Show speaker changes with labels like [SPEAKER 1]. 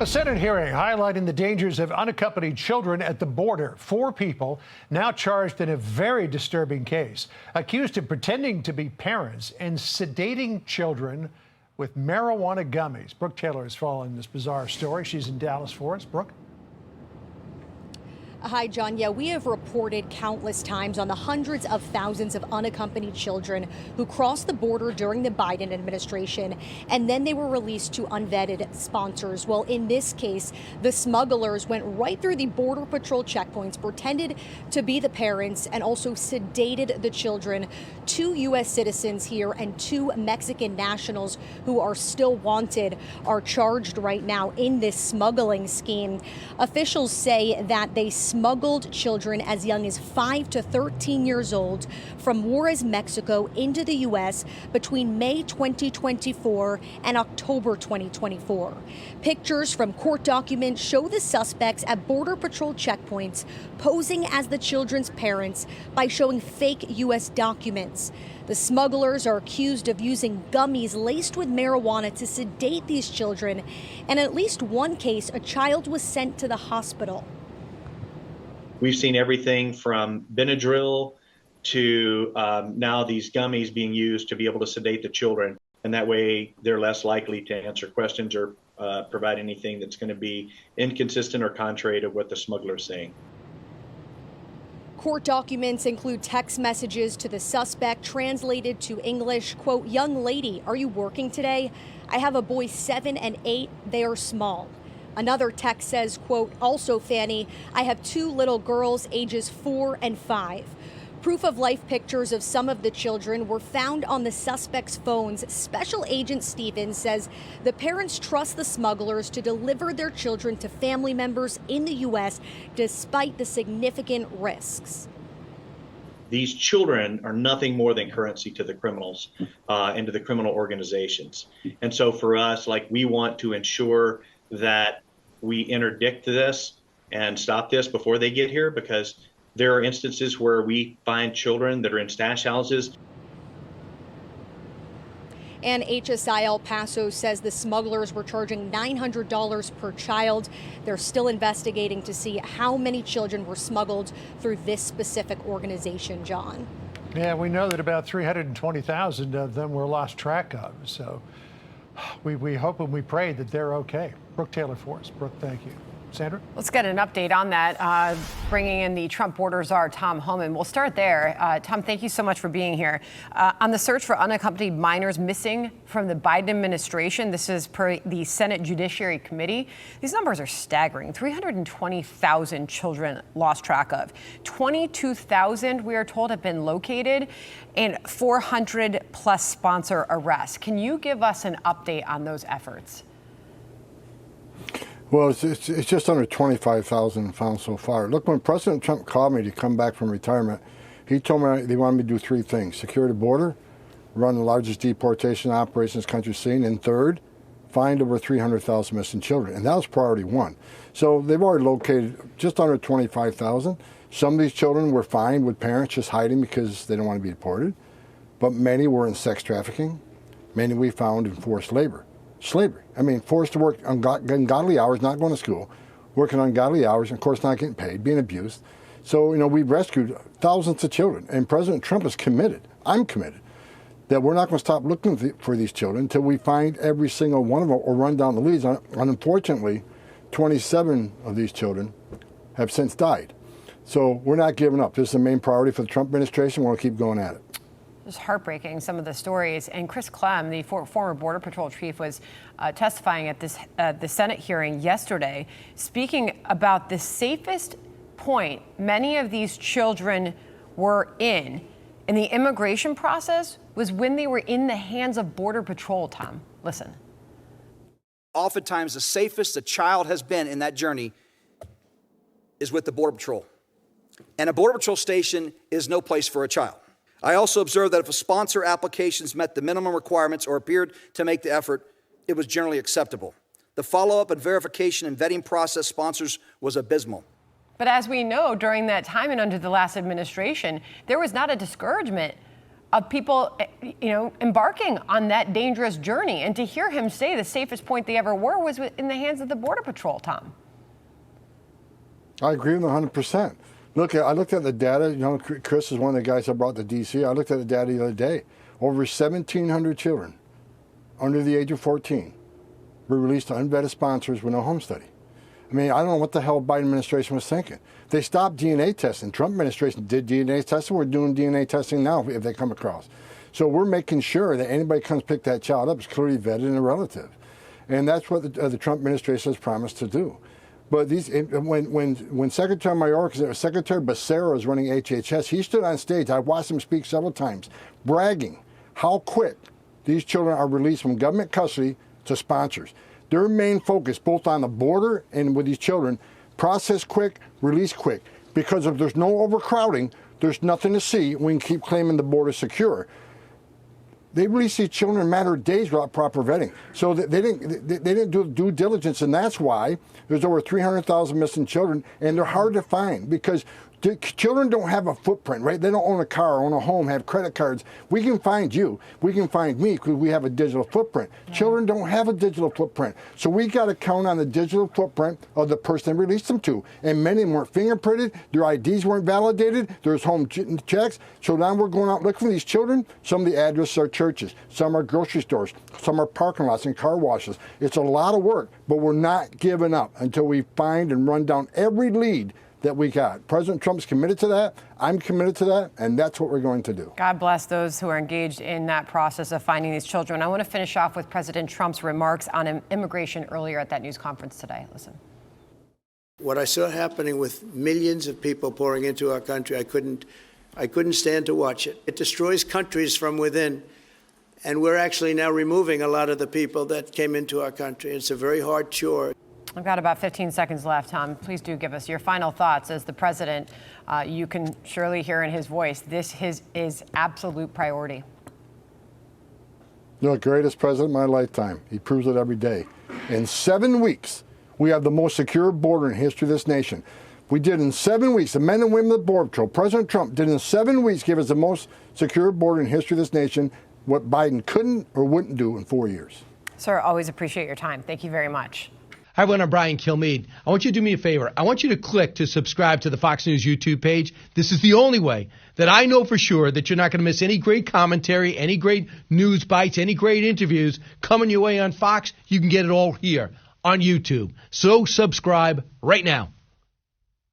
[SPEAKER 1] A Senate hearing highlighting the dangers of unaccompanied children at the border. 4 people now charged in a very disturbing case, accused of pretending to be parents and sedating children with marijuana gummies. Brooke Taylor is following this bizarre story. She's in Dallas for us. Brooke?
[SPEAKER 2] Hi, John. Yeah, we have reported countless times on the hundreds of thousands of unaccompanied children who crossed the border during the Biden administration, and then they were released to unvetted sponsors. Well, in this case, the smugglers went right through the Border Patrol checkpoints, pretended to be the parents, and also sedated the children. 2 U.S. citizens here and 2 Mexican nationals who are still wanted are charged right now in this smuggling scheme. Officials say that they smuggled children as young as 5 to 13 years old from Juarez, Mexico into the U.S. between May 2024 and October 2024. Pictures from court documents show the suspects at Border Patrol checkpoints posing as the children's parents by showing fake U.S. documents. The smugglers are accused of using gummies laced with marijuana to sedate these children, and in at least one case, a child was sent to the hospital.
[SPEAKER 3] We've seen everything from Benadryl to now these gummies being used to be able to sedate the children. And that way they're less likely to answer questions or provide anything that's going to be inconsistent or contrary to what the smuggler's saying.
[SPEAKER 2] Court documents include text messages to the suspect translated to English. Quote, "Young lady, are you working today? I have a boy 7 and 8. They are small." Another text says, quote, "Also, Fanny, I have 2 little girls ages 4 and 5. Proof of life pictures of some of the children were found on the suspect's phones. Special Agent Stevens says the parents trust the smugglers to deliver their children to family members in the U.S. despite the significant risks.
[SPEAKER 3] These children are nothing more than currency to the criminals and to the criminal organizations. And so for us, we want to ensure that we interdict this and stop this before they get here, because there are instances where we find children that are in stash houses.
[SPEAKER 2] And HSI El Paso says the smugglers were charging $900 per child. They're still investigating to see how many children were smuggled through this specific organization, John.
[SPEAKER 1] Yeah, we know that about 320,000 of them were lost track of. So we hope and we pray that they're okay. Brooke Taylor for us. Brooke, thank you. Sandra?
[SPEAKER 4] Let's get an update on that. Bringing in the Trump border czar, Tom Homan. We'll start there. Tom, thank you so much for being here. On the search for unaccompanied minors missing from the Biden administration, this is per the Senate Judiciary Committee. These numbers are staggering. 320,000 children lost track of. 22,000, we are told, have been located, and 400 plus sponsor arrests. Can you give us an update on those efforts?
[SPEAKER 5] Well, it's just under 25,000 found so far. Look, when President Trump called me to come back from retirement, he told me they wanted me to do 3 things: secure the border, run the largest deportation operation this country's seen, and third, find over 300,000 missing children. And that was priority 1. So they've already located just under 25,000. Some of these children were fine with parents just hiding because they don't want to be deported. But many were in sex trafficking. Many we found in forced labor. Slavery. I mean, forced to work ungodly hours, not going to school, working ungodly hours, and of course not getting paid, being abused. So, we've rescued thousands of children, and President Trump is committed, I'm committed, that we're not going to stop looking for these children until we find every single one of them or run down the leads. And unfortunately, 27 of these children have since died. So we're not giving up. This is the main priority for the Trump administration. We're going to keep going at it.
[SPEAKER 4] It's heartbreaking, some of the stories. And Chris Clem, the former Border Patrol chief, was testifying at the Senate hearing yesterday, speaking about the safest point many of these children were in the immigration process was when they were in the hands of Border Patrol, Tom. Listen.
[SPEAKER 6] Oftentimes, the safest a child has been in that journey is with the Border Patrol. And a Border Patrol station is no place for a child. I also observed that if a sponsor applications met the minimum requirements or appeared to make the effort, it was generally acceptable. The follow-up and verification and vetting process sponsors was abysmal.
[SPEAKER 4] But as we know, during that time and under the last administration, there was not a discouragement of people, embarking on that dangerous journey. And to hear him say the safest point they ever were was in the hands of the Border Patrol, Tom.
[SPEAKER 5] I agree with 100%. Look, I looked at the data. Chris is one of the guys I brought to D.C. I looked at the data the other day. Over 1,700 children under the age of 14 were released to unvetted sponsors with no home study. I mean, I don't know what the hell Biden administration was thinking. They stopped DNA testing. Trump administration did DNA testing. We're doing DNA testing now if they come across. So we're making sure that anybody comes pick that child up is clearly vetted and a relative. And that's what the Trump administration has promised to do. But when Secretary Mayorkas, Secretary Becerra was running HHS, he stood on stage. I watched him speak several times, bragging how quick these children are released from government custody to sponsors. Their main focus, both on the border and with these children, process quick, release quick. Because if there's no overcrowding, there's nothing to see. We can keep claiming the border secure. They release these children in a matter of days without proper vetting. So they didn't do due diligence, and that's why there's over 300,000 missing children, and they're hard to find because children don't have a footprint, right? They don't own a car, own a home, have credit cards. We can find you. We can find me because we have a digital footprint. Yeah. Children don't have a digital footprint. So we got to count on the digital footprint of the person they released them to. And many of them weren't fingerprinted. Their IDs weren't validated. There's home checks. So now we're going out looking for these children. Some of the addresses are churches. Some are grocery stores. Some are parking lots and car washes. It's a lot of work, but we're not giving up until we find and run down every lead that we got. President Trump's committed to that. I'm committed to that, and that's what we're going to do.
[SPEAKER 4] God bless those who are engaged in that process of finding these children. I want to finish off with President Trump's remarks on immigration earlier at that news conference today. Listen.
[SPEAKER 7] What I saw happening with millions of people pouring into our country, I couldn't stand to watch it. It destroys countries from within, and we're actually now removing a lot of the people that came into our country. It's a very hard chore.
[SPEAKER 4] I've got about 15 seconds left, Tom. Please do give us your final thoughts as the president. You can surely hear in his voice, this is absolute priority.
[SPEAKER 5] You're the greatest president of my lifetime. He proves it every day. In 7 weeks, we have the most secure border in history of this nation. We did in 7 weeks, the men and women of the Border Patrol, President Trump did in 7 weeks give us the most secure border in history of this nation, what Biden couldn't or wouldn't do in 4 years.
[SPEAKER 4] Sir, always appreciate your time. Thank you very much.
[SPEAKER 8] Hi, everyone. I'm Brian Kilmeade. I want you to do me a favor. I want you to click to subscribe to the Fox News YouTube page. This is the only way that I know for sure that you're not going to miss any great commentary, any great news bites, any great interviews coming your way on Fox. You can get it all here on YouTube. So subscribe right now.